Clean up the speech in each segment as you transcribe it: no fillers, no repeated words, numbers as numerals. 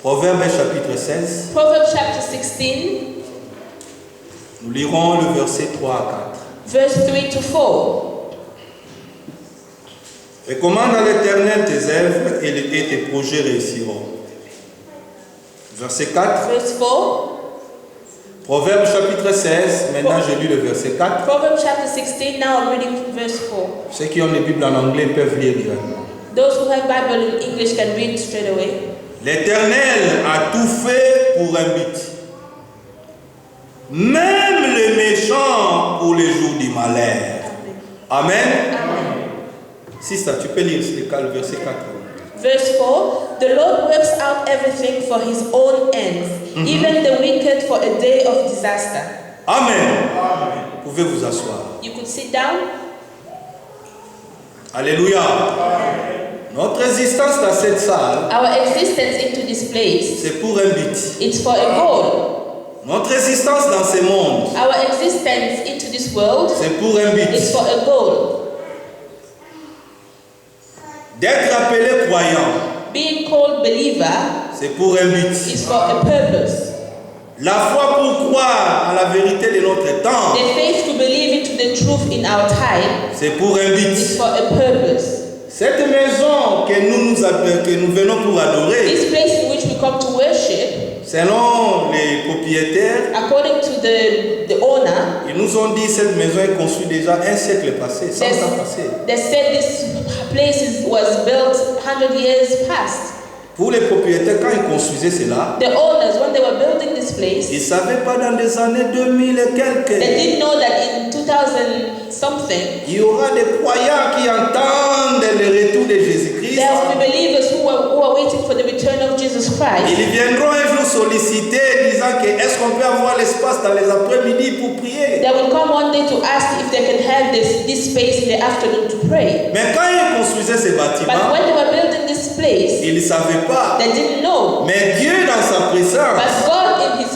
Proverbes chapitre 16. Proverbs chapter 16, Nous lirons le verset 3 à 4. verse 3 to 4. Recommande à l'Éternel tes œuvres et tes projets réussiront. Verset 4. Verse 4. Proverbes chapitre 16. Maintenant, je lis le verset 4. Proverbs chapter 16, now I'm reading verse 4. Ceux qui ont des Bibles en anglais peuvent lire directement. Those who have Bible in English can read straight away. L'Éternel a tout fait pour un but. Même les méchants pour les jours du malheur. Amen. Amen. Sister, tu peux lire le verset 4. Verse 4, the Lord works out everything for his own ends, even the wicked for a day of disaster. Amen. Vous pouvez vous asseoir. You could sit down. Alléluia. Notre existence dans cette salle, Our existence into this place, c'est pour un but. it's for a goal. Notre existence dans ce monde, Our existence into this world, c'est pour un but. it's for a goal. D'être appelé croyant, Being called believer c'est pour un but. is for a purpose. La foi pour croire à la vérité de notre temps, The faith to believe into the truth in our time c'est pour un but. is for a purpose. Cette maison que nous venons pour adorer, This place in which we come to worship, selon les propriétaires, according to the owner, ils nous ont dit cette maison est construite déjà un siècle passé, 100 ans passé. they said this place was built 100 years past. Pour les propriétaires, quand ils construisaient cela, The owners, when they were building this place, ils ne savaient pas dans les années 2000 et quelques, they didn't know that in 2000 something, il y aura des croyants qui entendent le retour de Jésus-Christ. there will be believers who are waiting for the return of Jesus Christ. Ils viendront un jour solliciter, disant que est-ce qu'on peut avoir l'espace dans les après-midi pour prier. They will come one day to ask if they can have this space in the afternoon to pray. Mais quand ils construisaient ces But bâtiments, when they were building this place, ils ne savaient pas. they didn't know. Mais Dieu, dans sa présence, But God, in His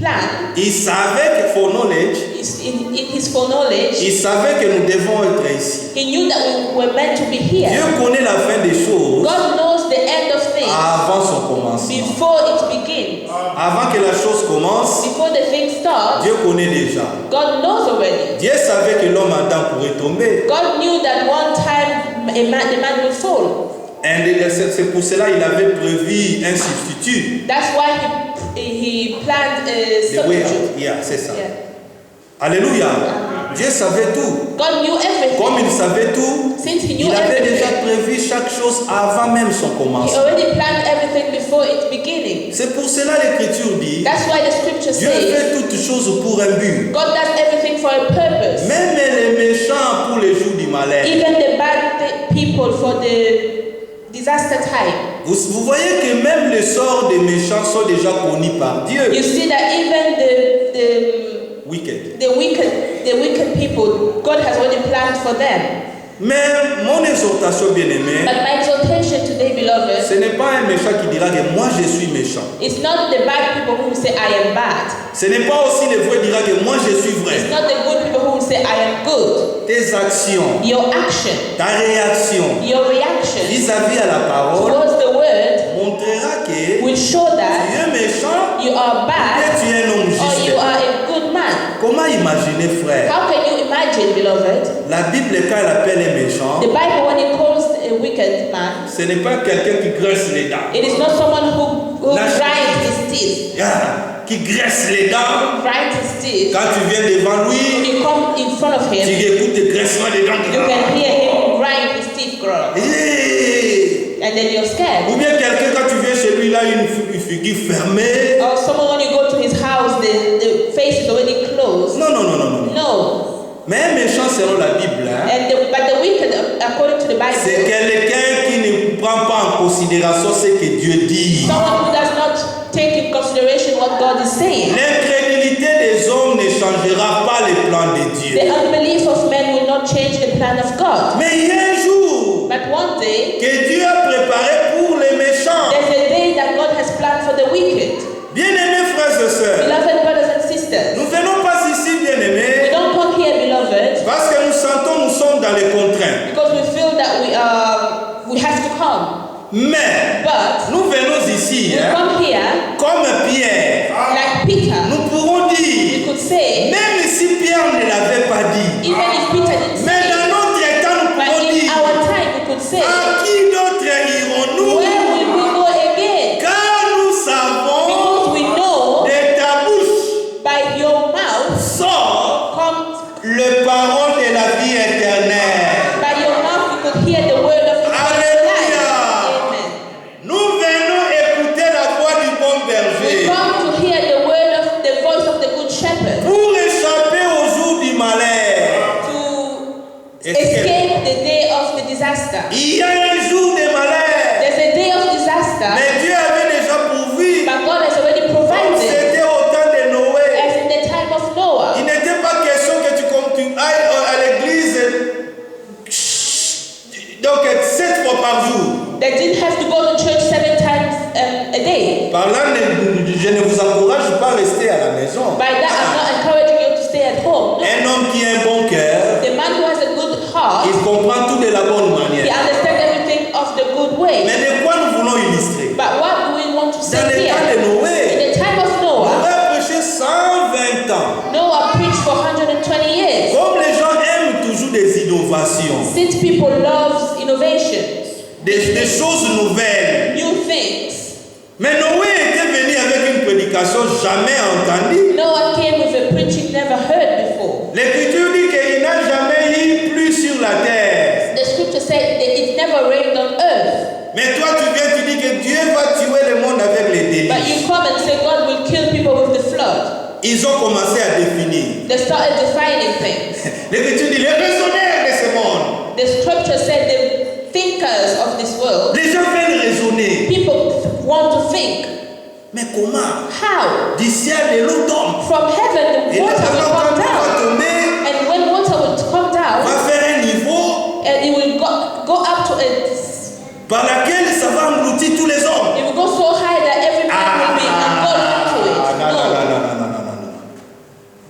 plan, il savait que for knowledge, in His foreknowledge, il savait que nous devons être ici. He knew that we were meant to be Dieu here. connaît la fin des choses God knows the end of things avant son commencement. before it begins. Avant que la chose commence, Before the thing starts, Dieu connaît déjà. God knows already. Dieu savait que l'homme Adam pourrait tomber. God knew that one time the man would fall. Et c'est pour cela qu'il avait prévu un substitut. That's why he planned a The way substitute. out. Yeah, c'est ça. Yeah. Alléluia. Dieu savait tout. God knew everything. Comme il savait tout, Since he knew il avait everything, déjà prévu chaque chose avant même son he commencement. already planned everything before its beginning. C'est pour cela l'Écriture dit, That's why the scripture Dieu says fait toutes choses pour un but. God does everything for a purpose. Même les méchants pour les jours du malheur. Even the bad people for the disaster time. Vous voyez que même les sorts des méchants sont déjà connus par Dieu. You see that even Wicked. the wicked people, God has already planned for them. Mais mon exhortation bien-aimée, But my exhortation today, beloved, ce n'est pas un méchant qui dira que moi je suis méchant. it's not the bad people who will say I am bad. Ce n'est pas aussi le vrai qui dira que moi je suis It's vrai. not the good people who will say I am good. Tes actions, Your action, ta réaction your reaction vis-à-vis à la parole towards the word montrera que will show tu that es méchant you are et bad tu es un homme or juste. you are a good man. Comment imaginer, frère? How can you imagine, beloved? La Bible, quand elle appelle un méchant, The Bible, when it calls a wicked man, ce n'est pas quelqu'un qui graisse les dents. it is not someone who grinds his teeth. Yeah, qui graisse les dents. Grinds his teeth. Quand tu viens devant When lui, you come in front of tu him, écoutes le graissement des dents. you can hear him grind his teeth grow. Hey! And then you're scared. Ou bien quelqu'un, quand tu viens chez lui, il a une figure fermée. Or someone, when you go to his house, the face is already closed. Non, non, non, non, non. No. Mais un méchant, selon la Bible, hein, But the wicked, according to the c'est Bible, quelqu'un qui ne prend pas en considération ce que Dieu dit. someone who does not take in consideration what God is saying. L'incrédulité des hommes ne changera pas les plans de Dieu. The unbelief of men will not change the plan of God. Mais il y a un jour But one day, que Dieu a préparé pour les méchants. there's a day that God has planned for the wicked. Bien-aimés frères et sœurs, Beloved brothers and sisters, nous venons pas ici, we bien-aimés, don't come here, beloved, parce que nous sentons nous sommes dans les contraintes. because we feel that we have to come. Mais But But nous venons ici, we hein, come here comme Pierre. like Peter. Nous pourrons We dire, could say, même si Pierre ne l'avait pas dit, even if Peter didn't mais say dans it, notre temps, nous but pouvons in dire, our time we could say, à qui d'autre irons-nous? where will we go again? Car nous savons Because we know de ta bouche by your mouth sort comes, le parole de la vie éternelle. by your mouth we could hear the word of eternal life. Amen. Nous venons écouter la voix du bon We berger come to hear the voice of the good shepherd pour échapper au jour du malheur. to escape the day of the disaster. Il y a un jour de malheur, There's a day of disaster, mais Dieu avait déjà pourvu. but God has already Comme provided. c'était au temps de Noé. As in the time of Noah, Il n'était pas question que tu ailles à l'église donc 7 fois par jour. they didn't have to go to church 7 times a day. Par là, je ne vous encourage pas à rester à la maison. By that, I'm not encouraging you to stay at home. No. Un homme qui a un bon cœur, The man who has a good heart, il comprend tout de la bonne he manière. understands everything of the good way. Mais de quoi nous voulons illustrer? But what do we want to Dans say le temps here? de In Noé, the time of on Noah, a prêché 120 ans. Noah preached for 120 years. Comme les gens aiment toujours des innovations, Since people love innovations, des choses nouvelles. new things, Mais Noé était venu avec une prédication jamais entendue. Noah came with a preaching never heard before. L'Écriture dit qu'il n'a jamais eu pluie sur la terre. The scripture said that it never rained on earth. Mais toi, tu viens, tu dis que Dieu va tuer le monde avec les But déluges. you come and say God will kill people with the flood. Ils ont commencé à définir. They started defining things. L'Écriture dit les raisonnaires de ce monde. The scripture said the thinkers of this world, Les gens veulent raisonner. people want to think. Mais comment? How? Du ciel, de l'eau tombe. From heaven the Et water will quand come l'eau va down. tomber, And when water will come down, va faire un niveau and it will go up to it. par lequel ça va engloutir tous les hommes. It will go so high that every man will be engulfed into it. non, non, non, non, non, non, non, non.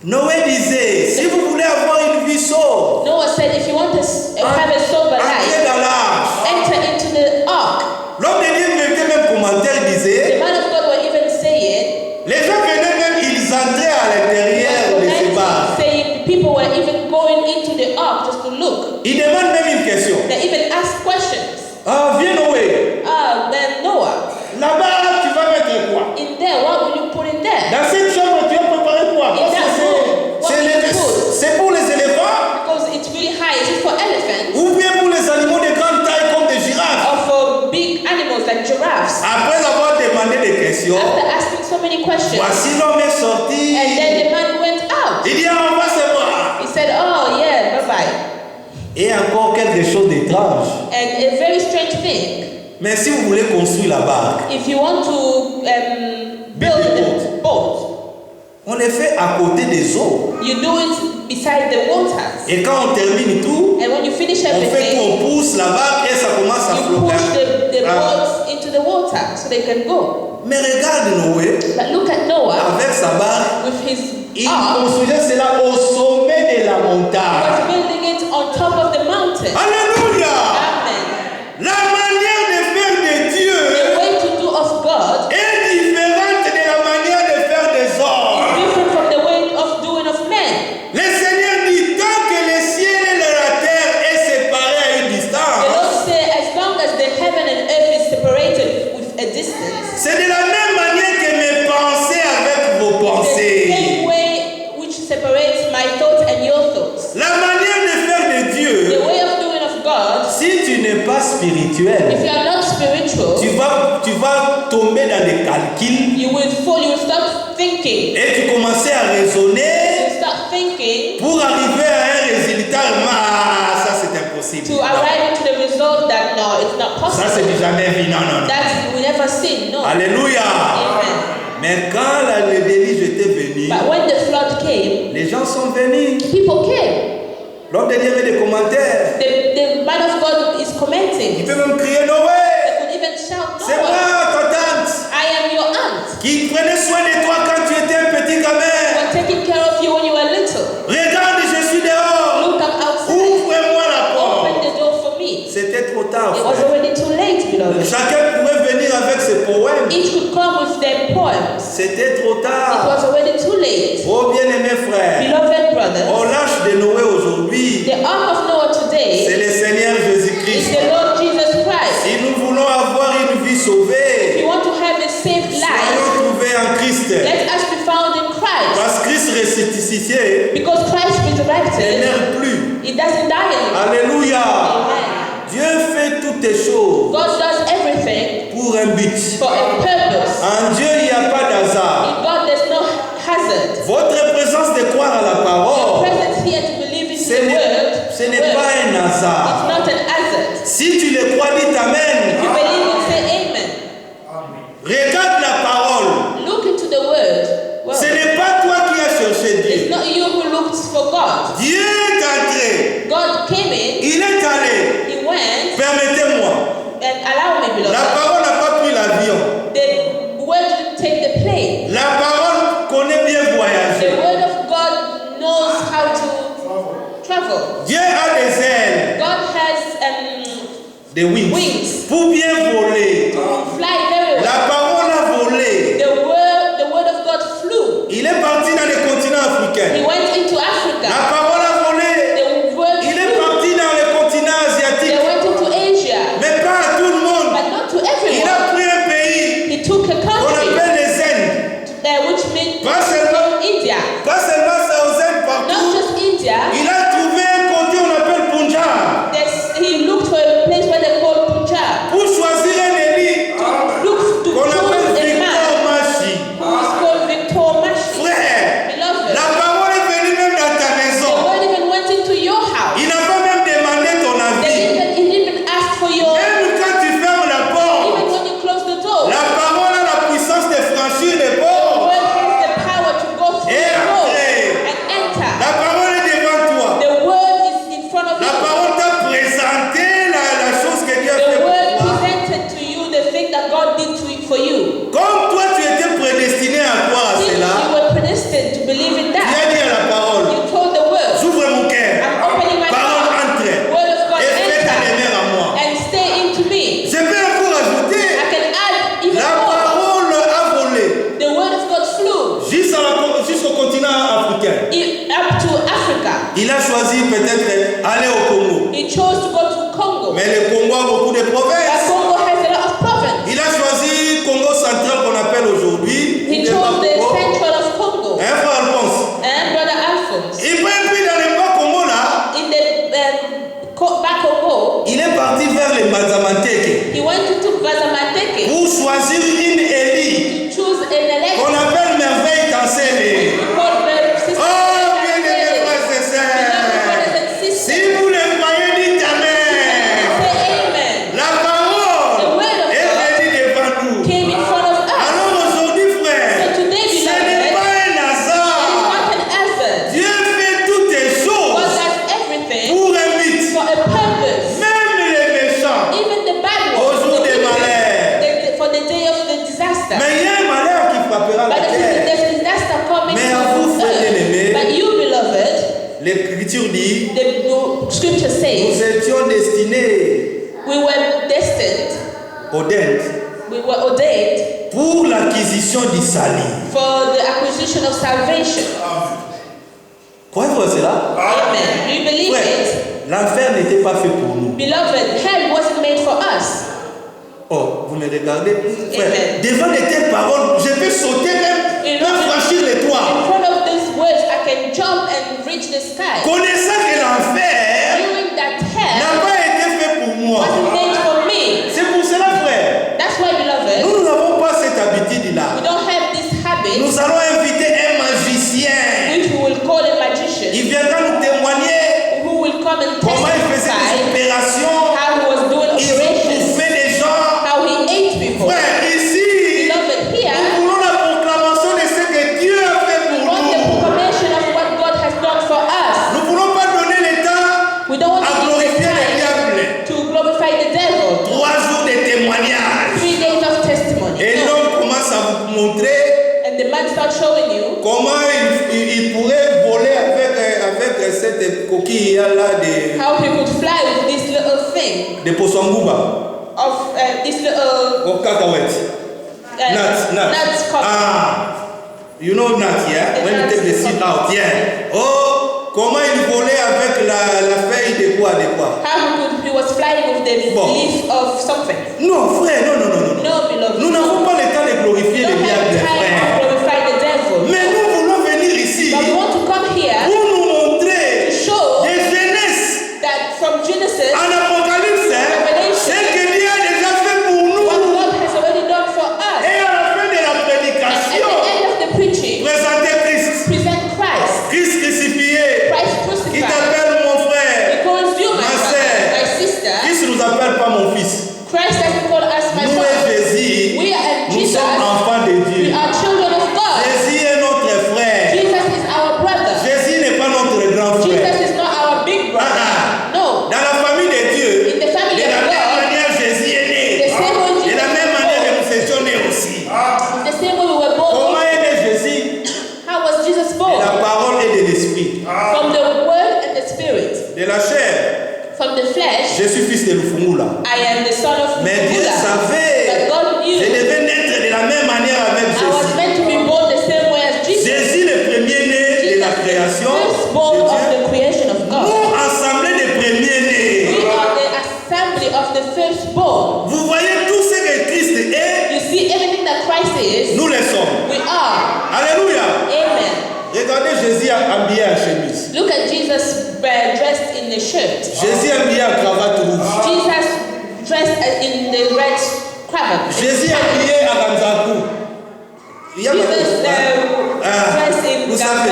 Noé disait, si vous voulez avoir une vie sobre, Noah said, if you want to have a sober entrez life, dans l'arche. enter into the ark. L'homme de Dieu mettait même commentaire, disait, The man of God were even saying, les gens venaient même, ils entraient à l'intérieur de ces barques. saying people were even going into the ark just to look. Ils demandent même une question. They even asked questions. Ah, viens Noé, Then Noah, là-bas tu vas mettre quoi? in there, what will you put in there? Dans cette chambre tu as préparé quoi? In that room, what will you put? C'est pour les éléphants Because it's really high. Is it for elephants ou bien pour les animaux de grande taille comme des girafes? or for big animals like giraffes? Après avoir demandé des questions, After asking so many questions, voici l'homme est sorti. and then the man went out. Il dit, ah, on va se voir. He said, oh yeah, bye-bye. Et encore quelque chose d'étrange. And a very strange thing, Mais si vous voulez construire la barque, if you want to build a boat, on les fait à côté des eaux. you do it beside the waters. Et quand on termine tout, And when you finish on fait everything, qu'on pousse la barque et ça commence à you push flotter. the Ah. boats into the water so they can go. Mais regarde Noé, But look at Noah avec sa barque, with his il ark. construisait cela au sommet de la He was montagne. building it on top of the mountain. Alléluia! Amen. La manière de faire de Dieu The way to do of God est différente de la manière de faire des is hommes. different from the way of doing of men. Le Seigneur dit tant que le ciel et la terre est séparés à une The distance, Lord said, as long as the heaven and earth is separated with a distance, c'est de la même manière que mes pensées avec vos the pensées. same way which separates my thoughts and your thoughts. La manière de faire de The Dieu, way of doing of God, si tu n'es pas if spirituel, you are not spiritual, tu vas tomber dans des calculs you will start thinking. et tu commences à raisonner You start thinking pour arriver à un résultat. Ah, ça c'est impossible. to arrive to the result that no, it's not Ça c'est possible. du jamais vu. Non, non, non. That we never seen. No. Alléluia. Amen. Mais quand le déluge était venu, But when the flood came, les gens sont venus. people came. L'homme de Dieu avait des commentaires. The man of God is Il commenting. peut même crier Noé. They could even shout, C'est Noah, moi, ta tante, I am your aunt. qui prenait soin de toi quand tu étais un petit gamin. I'm taking care of you when you were little. Regarde, je suis dehors. Look, I'm outside. Ouvre-moi la Open porte. the door for me. C'était trop tard, It was frère. already too late, beloved. Chacun pouvait venir poèmes. Each could come with their poems. C'était trop It tard. was already too late. Oh bien-aimés frères, Beloved brothers, au l'âge de Noé aujourd'hui, the ark of Noah c'est today le Seigneur is Jésus-Christ. the Lord Jesus Christ. Si nous voulons avoir une vie If sauvée, you want to have a saved life, soyons trouvés en Christ. let us be found in Christ. Parce que Christ ressuscité Because Christ ne resurrected, meurt plus. he doesn't die anymore. Alléluia. Amen. Dieu fait toutes les choses God does everything pour un but. for a purpose. En Dieu, il n'y a pas d'hasard. In God, there's no hazard. Votre présence de croire à la Your parole, presence here to believe in ce the n'est word, pas un it's hasard. not an hazard. Si tu le crois, dis If Amen. you believe it, say amen. Regarde la parole. Look into the word. Well, Ce n'est pas toi qui as cherché it's Dieu. not you who looked for God. Dieu est entré. God came in, Il est allé. he went, Permettez-moi. and allow me, La beloved. parole n'a pas pris l'avion. The word didn't take the plane. La parole connaît bien The voyager. word of God knows how to travel. Dieu a des ailes, God has des wings, wings pour bien voler. to fly very well. La parole a volé. The word of God flew. Il est parti dans le continent He africain. went into La Africa. parole a volé. The word Il est flew. parti dans le continent They asiatique. went into Asia, Mais pas à tout le monde. but not to Il everyone. a pris un pays He took a qu'on country appelle les Indes. which means Pas seulement, India, pas seulement ça aux Indes not partout. just India. Il a trouvé un côté qu'on appelle Punjab. He looked for a place where they call Punjab. Pour choisir un élite Look to qu'on appelle choose a Victor man Machi. who is called Victor Mashi. Frère, Beloved, la parole est venue même dans ta the maison. word even went into your house. Il n'a pas même demandé ton avis. He didn't even ask for your. Même quand tu fermes la Even porte, when you close the door, la parole a la puissance de franchir les the portes. word has the power to go through Et the door après, and enter. la parole est devant toi. The word is in front of La you. parole t'a présenté la chose que Dieu a fait The pour word toi. presented to you the thing that God did for you. Comme toi, tu étais prédestiné à croire à Since cela, you were predestined to believe in tu that, as dit à la parole, you told the word, j'ouvre mon cœur, I'm opening my parole heart, entre, word of God et fais ta enter demeure à moi. and stay into me. Je peux encore ajouter, I can add even la more. parole a volé The word of God flew jusqu'au continent africain. up to Africa. Il a choisi peut-être aller au Congo. He chose to go to Congo. Mais le Congo a beaucoup de But provinces. Congo has a lot of provinces. Il a choisi Congo central qu'on appelle aujourd'hui. He le chose the Congo. central of Congo. Hein, frère Alphonse? And Brother Alphonse. Et puis dans le bas Congo là, In the back Congo, il est parti vers le Mazamanteke he went to Vazamateke pour choisir une élite to choose an elect qu'on appelle merveille cancellée. called the sister. Oh, bien aimés frères et sœurs, Brothers and si sisters, vous le croyez, dites Amen. say amen. La parole The word of est God venue devant nous. came in front of us. Alors aujourd'hui, frère, So today, ce beloved, n'est it pas un is hasard. not an hazard. Dieu fait toutes les God choses does everything pour un but. for a purpose. Même les méchants, Even the bad au ones, jour the des wicked, malheurs. for the day of the disaster. Mais il y a un malheur qui frappera la But terre. there's a disaster coming Mais à to vous, frères earth. bien-aimés, But you, beloved, L'Écriture dit, the scripture nous says, étions destinés we were destined, we were ordained pour l'acquisition du salut. for the acquisition of salvation. Croyez-vous à cela? Amen. Do you believe Ouais. it? L'enfer n'était pas fait pour nous. Beloved, hell wasn't made for us. Oh, vous me regardez? Frère, Amen. devant de telles paroles, je peux sauter même, même franchir les In toits. front of these words, I can jump and reach the sky. Connaissant que l'enfer Knowing that n'a hell pas été fait pour moi. wasn't made for me. C'est pour cela, frère. That's why, beloved, Nous n'avons pas cette we habitude-là. don't have this habit, Nous allons inviter un magicien. which we will call a magician, Il viendra nous témoigner who will come and comment il faisait des testify opérations. how he was doing Ils ont operations, bouffé les gens. how he ate people. Frère, ici, Beloved, nous here, voulons la proclamation de ce que Dieu a fait we pour want the nous. proclamation of what God has done for us. Nous ne voulons pas donner le temps We don't want à to use glorifier le the diable. time to glorify the devil. 3 jours de témoignage. 3 days of testimony. Et No. l'homme commence à vous montrer And the man starts showing you comment il pourrait voler avec cette coquille-là how he could fly with this little thing de Posangouba, of this little au cacahuète. Nuts coffee. You know nuts, yeah? The When you nuts take the seed coffee. out, yeah. Oh, comment il volait avec la feuille de quoi, de quoi? How he was flying with the Bon. leaf of something. Non, frère, non. No, beloved. Nous n'avons pas le temps de glorifier We le don't have diable, time frère. to glorify the devil. Mais nous voulons venir ici But we want to come here pour nous montrer to show des jeunesses that from Genesis, en Apocalypse, ce que Dieu a déjà fait pour nous. what God has already done for us. Et à la fin de la At prédication, the end of the preaching, présenter Christ. present Christ. Christ crucifié. Christ Qui crucified. t'appelle mon frère. He calls you my Ma brother, sœur. my sister. Christ ne nous appelle pas mon fils. Christ doesn't call us my Nous son. et Jésus, We are nous Jesus. sommes enfants de We Dieu. are children of God. Jésus est notre frère. Jesus is our brother. Jésus n'est pas notre grand frère. Jesus is not our big brother. No. Dans la famille de Dieu, In the family de la of même God, manière Jésus est né. the same way De Jesus la même was manière born, nous étions nés aussi. the same way we were born. Comment est né Jésus? How was Jesus De born? la parole et de l'esprit. From the word and the spirit. De la chair. From the flesh, Je suis fils de Lufungula. I am the son of Mais Dieu Bula. savait. But God Je knew devais naître de la même manière avec I was Jésus. meant to be born the same way as Jesus. Jésus, le premier-né de la création Firstborn de of Dieu. the creation of God. Nous, assemblée des premiers-nés. We are the assembly of the firstborn. Vous voyez tout ce que Christ est, You see, everything that Christ is, nous le sommes. we are. Alléluia. Amen. Regardez Jésus habillé en chemise. Look at Jesus dressed in the shirt. Jésus habillé en cravate rouge. Jesus dressed in the red cravat. Jésus habillé à Ganzaku. Il y a Jesus vous dressed in savez.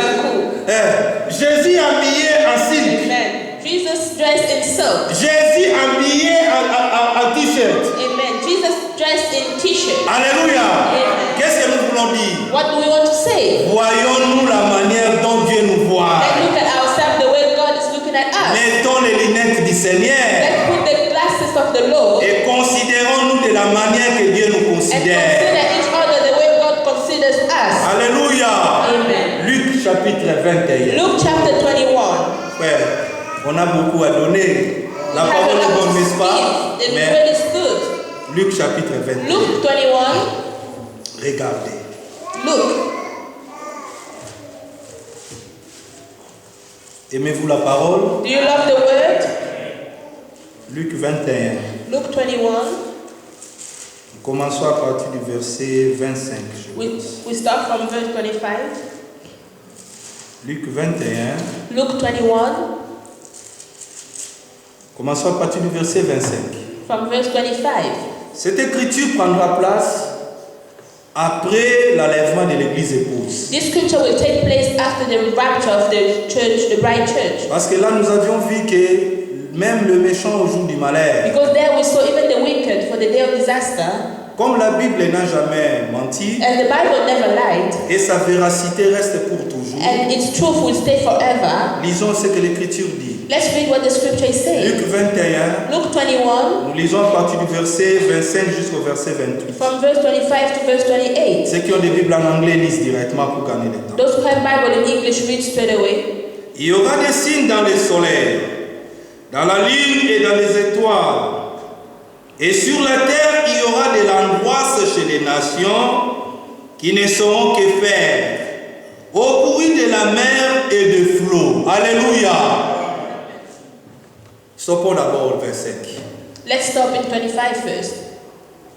Gangaku. Jésus habillé en silk. Amen. Jesus dressed in silk. Jésus habillé en t-shirt. Amen. Jesus dressed in t-shirt. Alléluia. Amen. Qu'est-ce que nous voulons dire? What do we want to say? Voyons-nous la manière dont Dieu nous voit. Let's look at ourselves the way God is looking at us. Mettons les lunettes du Seigneur Let's put the glasses of the Lord et considérons-nous de la manière que Dieu nous and considère. consider each other the way God considers us. Alléluia. Amen. Luc chapitre 21. Luke chapter 21. Frère, on a beaucoup à donner. La We have parole a est lot bonne, to n'est-ce pas? speak. The Mais word is good. Luc chapitre 21. Luke 21. Regardez. Look. Aimez-vous la parole? Do you love the word? Luc 21. Luke 21. Commençons à partir du verset 25. We start from verse 25. Luc 21. Luke 21. Commençons à partir du verset 25. From verse 25. Cette écriture prendra place après l'enlèvement de l'église épouse. This scripture will take place after the rapture of the church, the bride church. Parce que là, nous avions vu que même le méchant au jour du malheur, Because there we saw even the wicked for the day of disaster, comme la Bible n'a jamais menti, and the Bible never lied, et sa véracité reste pour toujours, and its truth will stay forever. lisons ce que l'Écriture dit. Let's read what the scripture is saying. Luc 21, Luke 21, nous lisons à partir du verset 25 jusqu'au verset 28. from verse 25 to verse 28. Ceux qui ont des Bibles en anglais lisent directement pour gagner le temps. Those who have Bible in English read straight away. Il y aura des signes dans le soleil, dans la lune et dans les étoiles. Et sur la terre, il y aura de l'angoisse chez les nations qui ne sauront que faire au bruit de la mer et des flots. Alléluia. Stoppons d'abord le verset 5. Let's stop in 25 first.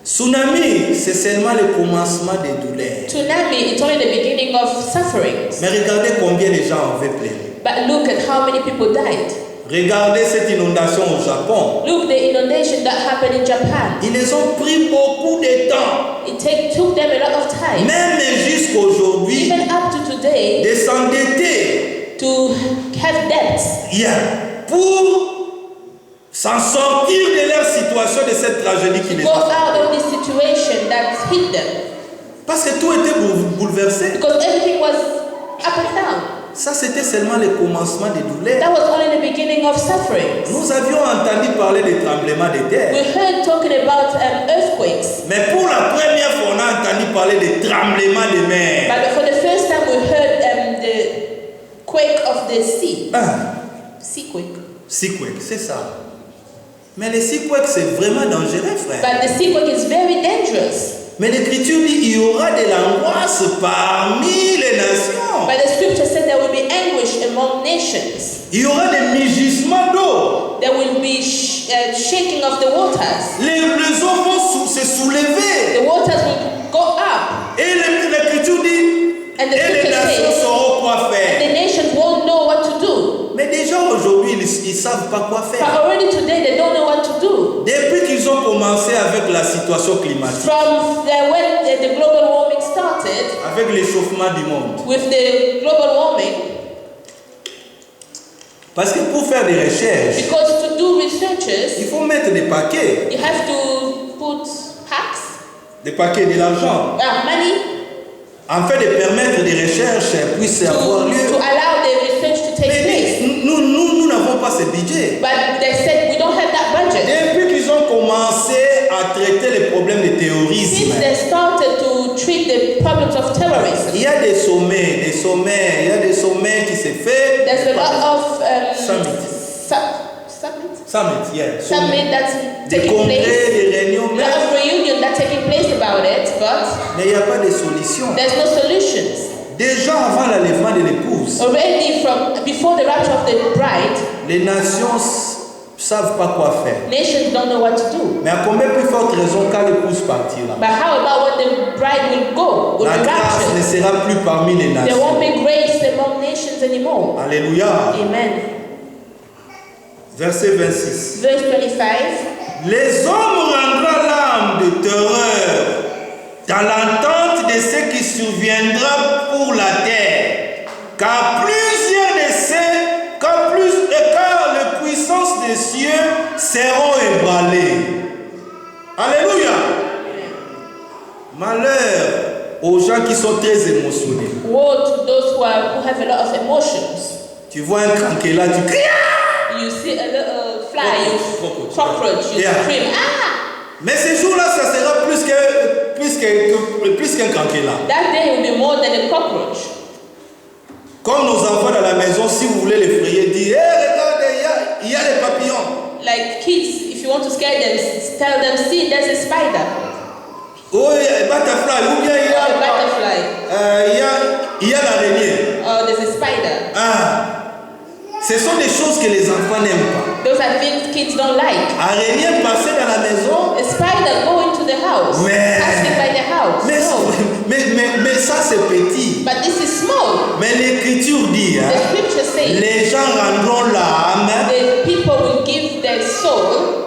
Tsunami, c'est seulement le commencement des douleurs. Tsunami, it's only the beginning of sufferings. Mais regardez combien de gens avaient pleuré. But look at how many people died. Regardez cette inondation au Japon. Look, the inundation that happened in Japan. Ils ont pris beaucoup de temps. It took them a lot of time, Même jusqu'aujourd'hui, even up to today, de s'endetter to have debts pour s'en sortir de leur situation, de cette tragédie qui les go a. out of this situation that hit them. Parce que tout était bouleversé. Because everything was up and down. Ça, c'était seulement le commencement des douleurs. That was only the beginning of suffering. Nous avions entendu parler des tremblements de We terre. heard talking about earthquakes. Mais pour la première fois, on a entendu parler des tremblements de mer. But for the first time, we heard the quake of the sea. Sea quake. Seaquake, c'est ça. Mais le seaquake, c'est vraiment dangereux, frère. But the sea quake is very dangerous. Mais l'Écriture dit il y aura de l'angoisse parmi les nations. But the scripture said there will be anguish among nations. Il y aura des mugissements d'eau. There will be shaking of the waters. Les eaux vont se soulever. The waters will go up. Et l'Écriture dit, And the et les scripture nations says, sauront quoi and faire. the nations won't know what to do. Mais déjà aujourd'hui, ils ne savent pas quoi But faire. already today they don't know what to do. Depuis qu'ils ont commencé avec la situation climatique, From when the global warming started, avec l'échauffement du monde. with the global warming, Parce que pour faire des recherches, because to do il researches, faut mettre des paquets. you have to put packs, Des paquets de l'argent. money, Afin de permettre des recherches puissent avoir lieu. to allow the research to take Mais place. nous n'avons pas ce budget. But they said we don't have that budget. Depuis qu'ils ont commencé à traiter les problèmes de terrorisme, Since they started to treat the problems of terrorism, il y a des sommets, il y a des sommets qui se font. there's a lot of Summit. Summit, yeah. summit that's Des taking congrès, place, des réunions, a lot of reunion that's taking place about it, but mais il n'y a pas de solution. there's no solutions. Déjà avant l'enlèvement de l'épouse, Already before the rapture of the bride, les nations savent pas quoi faire. nations don't know what to do. Mais à combien plus forte raison quand l'épouse partira? But how about when the bride will go, will La be grâce ne raptured? sera plus parmi les There won't nations. be grace among nations anymore. Alléluia. Amen. Verset 26. Verse 25. Les hommes rendront l'âme de terreur dans l'attente de ce qui surviendra pour la terre, car car les puissances des cieux seront ébranlées. Alléluia. Malheur aux gens qui sont très émotionnés. Woe to those who have a lot of emotions. Tu vois un cranquet là, tu cries. You see a little fly, cockroach, you Yeah. scream, ah! Mais ce jour-là, ça sera plus qu'un cranquet là. That day will be more than a cockroach. Comme nos enfants dans la maison, si vous voulez les frayer, dites, hey, regardez, il y a les papillons. Like kids, if you want to scare them, tell them, see, there's a spider Oh, il y a un butterfly, ou bien or a butterfly, il y a l'araignée. or there's a spider. Ah, ce sont des choses que les enfants n'aiment pas. Those are things kids don't like. Araignée passer dans la maison, A spider go into the house, Mais- passing by the house. No. mais ça c'est petit. But this is small. Mais l'écriture dit, The scripture says les gens rendront l'âme the people will give their soul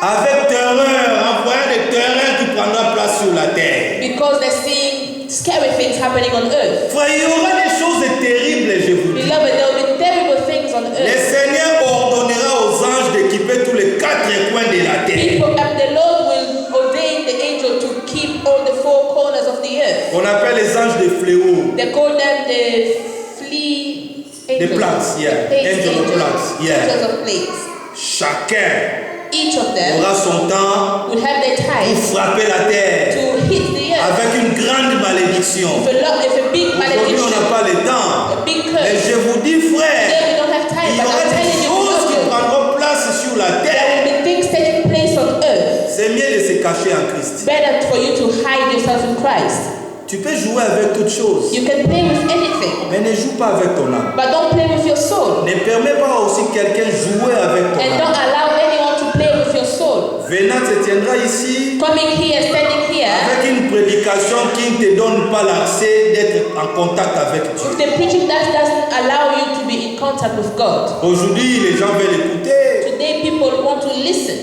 avec terreur, en voyant des terreurs qui prendront place sur la terre. because they're seeing scary things happening on earth. Frère, il y aura des choses terribles, je vous dis. Beloved, there will be terrible things on Le earth. Seigneur ordonnera aux anges d'équiper tous les quatre coins de la terre. The Lord will ordain the angel to keep all the four corners of the earth. On appelle les anges de fléau. They call them the flea The angels. plants, yeah. The plague Angel of angels. plants, yeah. Angels of plagues. Chacun Each of them aura son temps will have their pour time frapper la terre to hit the earth avec une grande malédiction. with a big Aujourd'hui, on n'a malediction, pas le temps. a big Mais curse. je vous dis, frère, Today we don't have time, il y but aura I'm des telling you, choses qui beloved, prendront place sur la there terre. will be things taking place on earth. C'est mieux de se cacher en Christ. Better for you to hide yourself in Christ. Tu peux jouer avec toutes choses, You can play with anything, mais ne joue pas avec ton âme. but don't play with your soul. Ne permets pas aussi quelqu'un jouer avec ton And âme. don't allow anyone to play with your soul. Venant se tiendra ici Coming here, standing here, avec une prédication qui ne te donne pas l'accès d'être en contact avec Dieu. with the preaching that doesn't allow you to be in contact with God. Aujourd'hui, les gens veulent écouter. Today, people want to listen.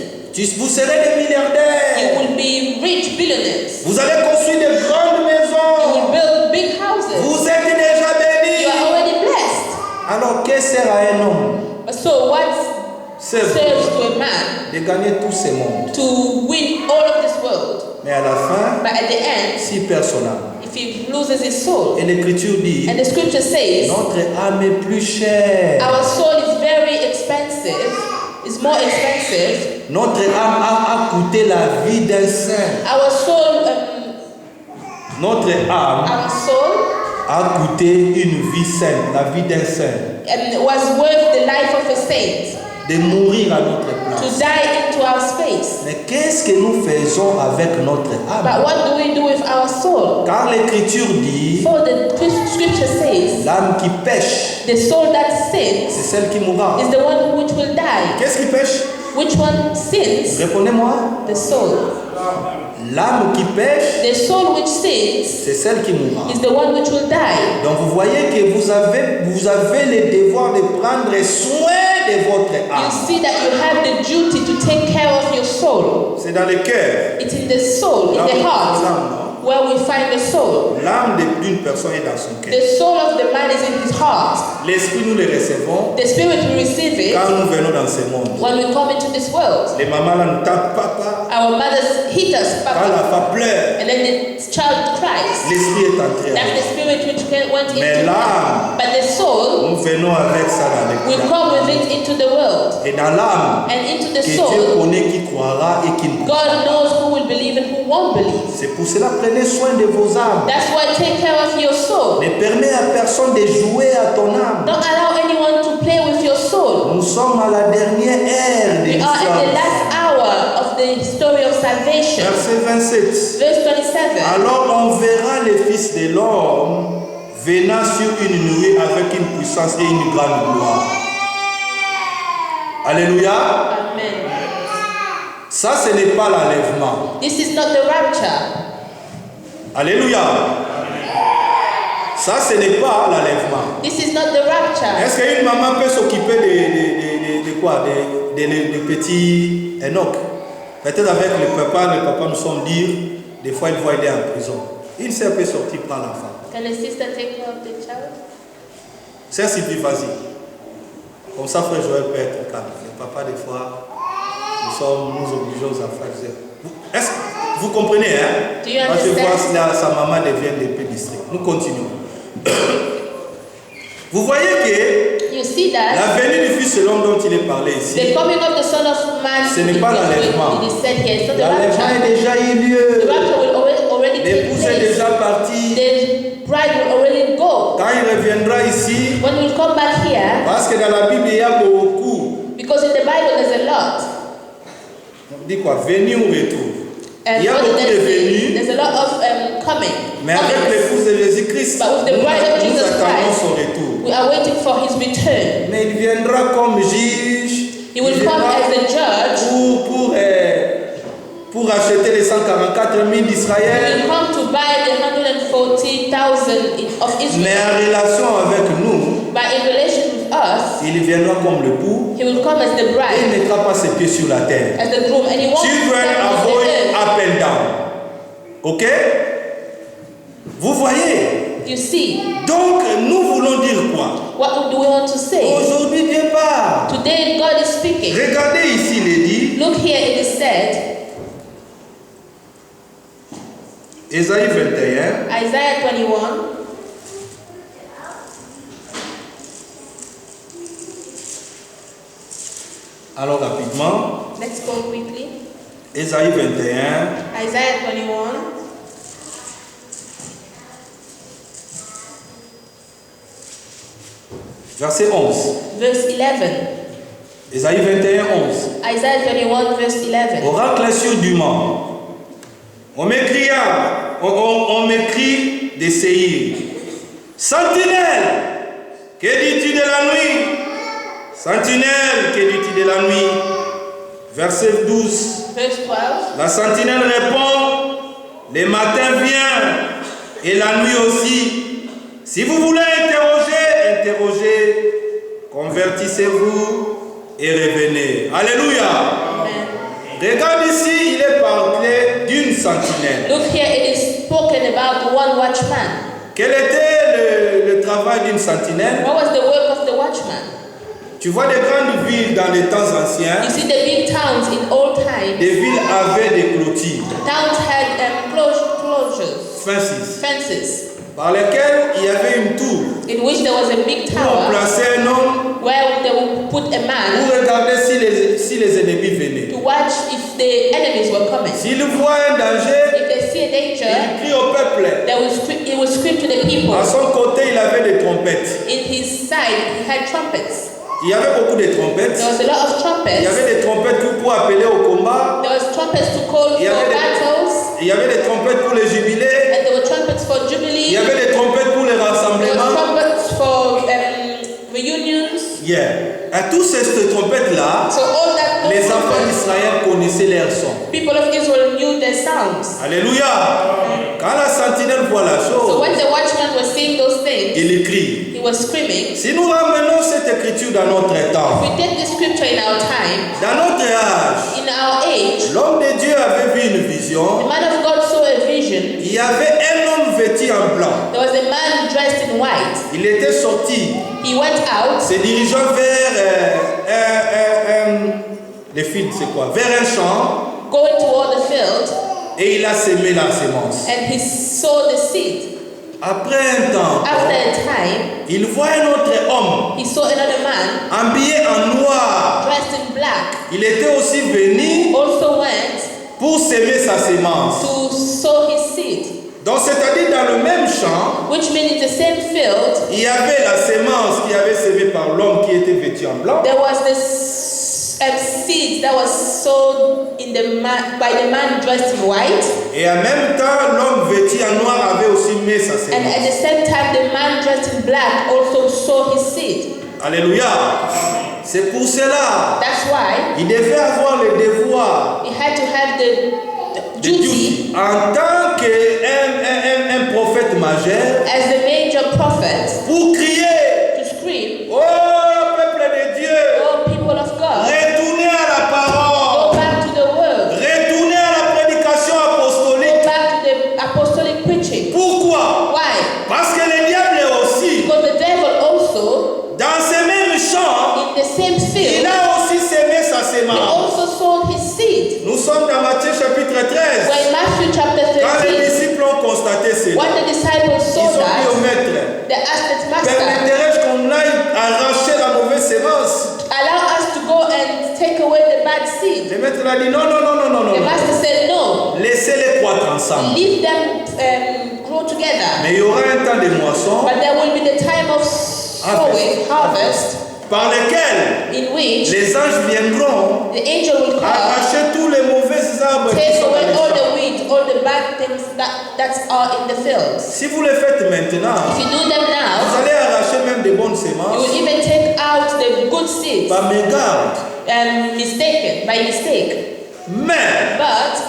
Vous serez des You milliardaires. will be rich billionaires. Vous allez construire de grandes You maisons. will build big houses. Vous êtes déjà bénis. You are already blessed. Alors, que sert à un homme So what serve serves to a man de gagner tout ce monde, to win all of this world, mais à la fin, but at the end, si personnel. if he loses his soul? Et l'Écriture dit, And the scripture says, notre âme est plus chère. our soul is very expensive, is more expensive. Notre âme a coûté la vie d'un saint. Our soul, Notre âme our soul a coûté une vie sainte, la vie d'un saint. was worth the life of a saint. de mourir à notre to place. die into our space. Mais qu'est-ce que nous faisons avec notre âme? But what do we do with our soul? Car l'Écriture dit, For the scripture says, l'âme qui pêche, the soul that c'est sins celle qui mourra. is the one which will die. Qu'est-ce qui pêche? Which one sins? Répondez-moi. The soul. L'âme qui pêche, The soul which sins c'est celle qui mourra. is the one which will die. Donc vous voyez que vous avez le devoir de prendre soin de votre You âme. see that you have the duty to take care of your soul. C'est dans le cœur. It's in the soul, in the heart, where we find the soul. L'âme d'une personne est dans son cœur. The soul of the man is in his heart. L'esprit, nous le recevons The spirit will receive it quand nous venons dans ce monde. when we come into this world. Les mamans là nous tapent, papa, Our mothers hit us, quand Papa, l'enfant pleure, and then the child cries. l'esprit est entré. That's the spirit which went into Mais him. l'âme, But the soul nous venons avec ça dans le will cœur. come with it into the world. Et dans l'âme, And into the que Dieu soul, connaît qui croira et qui ne croira pas. God knows who will believe and who won't believe. C'est pour cela, prenez soin de vos âmes. That's why take care of your soul. Ne permets à personne de jouer à ton âme. Don't allow anyone to play with your soul. Nous sommes à la dernière ère de We are l'histoire. at the last hour of the story of salvation. Verset 27. Verse 27. Alors on verra le Fils de l'homme venant sur une nuée avec une puissance et une grande gloire. Alléluia. Amen. Ça, ce n'est pas l'enlèvement. This is not the rapture. Alléluia. Ça, ce n'est pas l'enlèvement. This is not the rapture. Est-ce qu'une maman peut s'occuper de quoi? Des petits Enoch? Peut-être avec le papa nous sommes dire, des fois il voit il est en prison. Une sœur peut sortir prendre l'enfant. Can a sister take care of the child? Sœur Sylvie, vas-y. Comme ça, frère Joël peut être calme. Le papa, des fois, nous obligeons aux enfants. Est-ce que vous comprenez, hein? Do you Moi, je vois understand? sa maman devient des peu district. Nous continuons. Vous voyez que You see that? la venue du Fils de l'homme dont il est parlé ici, The coming of the Son of Man Ce n'est pas l'enlèvement. it is said here. It's not the l'enlèvement rapture. a déjà eu The lieu. rapture will already take L'épouse est place. déjà partie. The bride will already go. Quand il reviendra ici, When we'll come back here, parce que dans la Bible, il y a beaucoup. because in the Bible there's a lot. On dit quoi? Venue ou retour. And Il y a beaucoup de venues. there's a lot of coming. Mais avec Comings. l'épouse de Jésus-Christ, But with the nous bride of nous Jesus attendons Christ, son retour. we are waiting for his return. Mais il viendra comme juge. He will Il come viendra as the judge. pour acheter les 144 000 He d'Israël. will come to buy the 140,000 of Mais Israel. en relation avec nous, But in relation with us, il viendra comme l'époux. he will come as the Et il bride, ne mettra pas ses pieds sur la terre. as the groom, and he won't Children stand on avoid the earth. up and down. Ok? Vous voyez? You see, Donc, nous voulons dire quoi? what do we want to say? Aujourd'hui, Dieu parle. Today God is speaking. Regardez ici, il est dit, Look here, it is said, Ésaïe 21, Isaiah 21, alors rapidement, let's go quickly. Ésaïe 21, Isaiah 21, verset 11. verse 11. Ésaïe 21, 11. Isaiah 21, verse 11. Oracle assurément. On m'écrit des séirs. Sentinelle, que dis-tu de la nuit? Sentinelle, que dis-tu de la nuit? Verset 12. Verse 12. La sentinelle répond, le matin vient et la nuit aussi. Si vous voulez interrogez, convertissez-vous et revenez. Alléluia. Amen. Regarde ici, il est parlé d'une sentinelle. Look here, it is spoken about one watchman. Quel était le travail d'une sentinelle? What was the work of the watchman? Tu vois des grandes villes dans les temps anciens, You see, the big towns in old times, des villes avaient des clôtures, towns had closures, fences, par lesquelles il y avait une tour. in which there was a big Où on tower plaçait un homme where they would put a man pour regarder si les ennemis venaient. to watch if the enemies were coming. S'il voit un danger, If they see a il danger, crie au peuple. he would scream to the people. À son côté, il avait des trompettes. In his side, he had trumpets. Il y avait beaucoup de trompettes. There was a lot of Il y trumpets. avait des trompettes pour appeler au combat. There was trumpets to call Il y for avait des- battles. Il y avait des trompettes pour les jubilés. And there were trumpets for Il jubilee. y avait des trompettes pour les There was rassemblements. trumpets for reunions. Yeah. Et tous ces trompettes-là, So all that les those enfants trumpets, d'Israël connaissaient leur son. people of Israel knew their sounds. Alléluia. Quand la sentinelle voit la So chose, when the watchman was seeing those things, il crie. he was screaming. Si nous ramenons cette écriture dans notre temps, We take this scripture in our time, dans notre âge, in our age, l'homme de Dieu avait vu une the vision. man of God saw a vision. Il y avait un homme vêtu en blanc. There was a man dressed in white. Il était sorti, He went out, se dirigeant vers les fils, c'est quoi? Vers un champ, going toward the field, et il a semé la semence. and he saw the seed. Après un temps, After a time, il voit un autre homme he saw another man habillé en noir. dressed in black, Il était aussi venu also went pour semer sa semence. to sow his seed, Donc, c'est-à-dire dans le même champ, which means in the same field, il y avait la semence qui avait semé par l'homme qui était vêtu en blanc. there was this seed that was sown in by the man dressed in white, Et en même temps, l'homme vêtu en noir avait aussi mis sa and at semence. the same time, the man dressed in black also sowed his seed. Alléluia. C'est pour cela, That's why il devait avoir le devoir he had to have the de duty en tant qu'un prophète majeur as the major prophet pour crier: to scream, oh peuple de Dieu, "Oh, people of God, retournez à la parole, go back to the word, retournez à la prédication go apostolique." back to the apostolic preaching." Pourquoi? Why? Parce que le diable aussi, Because the devil also, dans ce même champ, in the same il field, a aussi semé sa he semence. also sowed his seed. Nous sommes dans Matthieu chapitre 13. When Matthew chapter Quand les 13, disciples ont constaté cela, when the disciples ils saw ont dit au that, maître: they asked the master, permettrais-je qu'on aille arracher la mauvaise semence? "Allow us to go and take away the bad seed." Le maître a dit: non, non, non, non, non, The non. master said, "No, Laissez-les croître ensemble. leave them grow together. Mais il y aura un temps de moisson But there will be the time of sowing, harvest, par lequel in which les anges viendront the angel will come, arracher tous les mauvais arbres qui take sont dans away les all champs. the weeds, all the bad things that are in the fields. Si vous le faites maintenant, If you do them vous now, allez arracher même des bonnes you semences will even take out the good seeds par mégarde. by mistake. Mais But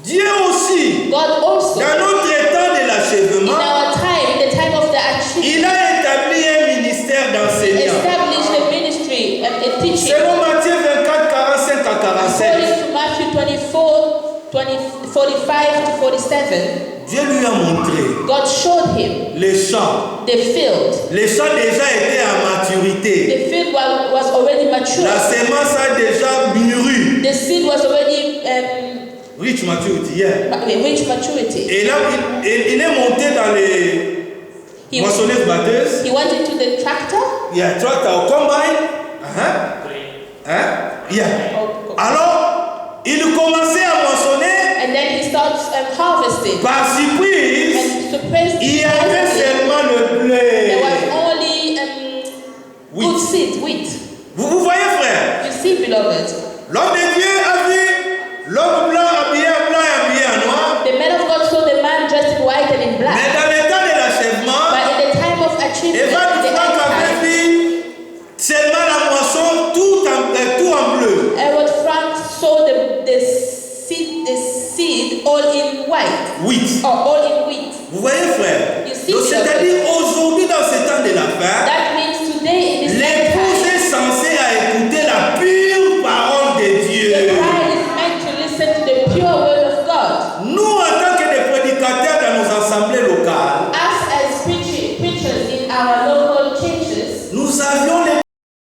Dieu aussi, God also, dans notre temps de in l'achèvement, our time, in the time of the achievement, il a établi un ministère d'enseignants. established a ministry, a teaching. Selon Matthieu 24, 45 à 47, According to Matthew 24, 45 to 47, Dieu lui a montré God showed him les champs. the field. Les champs déjà étaient à maturité. The field was already mature. La semence a déjà mûri. The seed was already Rich maturity, yeah. reached maturity. Et là, il est monté dans les He, moissonneuses batteuses. he went into the tractor. Yeah, tractor, combine. Yeah. Alors, il commençait à moissonner. And then he starts harvesting. Par surprise, And surprised, il y avait seulement le there blé. was only good seed, wheat. Vous voyez, frère, You see, beloved, l'homme